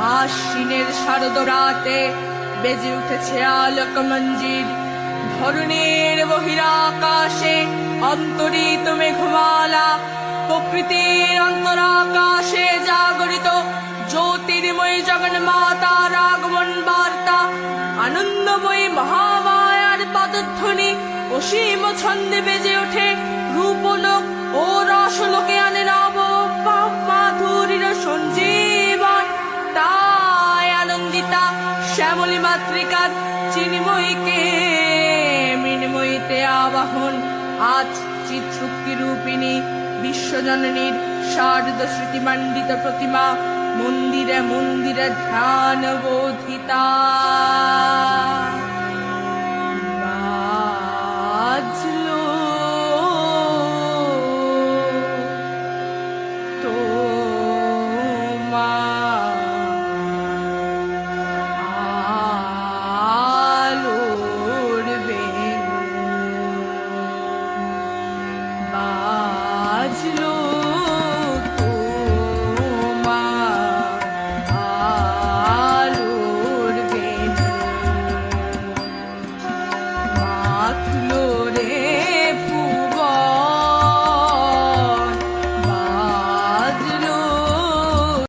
আশ্বিনের শারদ রাতে বেজে উঠেছে আলোক মঞ্জির। ধরণীর বহিরাকাশে অন্তরিত মেঘমালা, প্রকৃতির অন্তরাকাশে জাগরিত জ্যোতির্ময়ী জগন্মাতার আগমন বার্তা। আনন্দময়ী মহামায়ার পদধ্বনি অসীম ছন্দে বেজে ওঠে। রূপলোক ও রসলোকে আনে নব মাধুরীর সঞ্জীবন। তাই আনন্দিতা শ্যামলী মাতৃকার চিন্ময়ীকে মৃন্ময়ীতে আবাহন। আজ চিৎশক্তি রূপিণী বিশ্বজননীর শারদ স্মৃতিমণ্ডিত প্রতিমা মন্দিরে মন্দিরে ধ্যান বোধিতা। বাজলো তোমার আলোর বেণু, বাজলো তোমার আলোর বেণু, মাথলো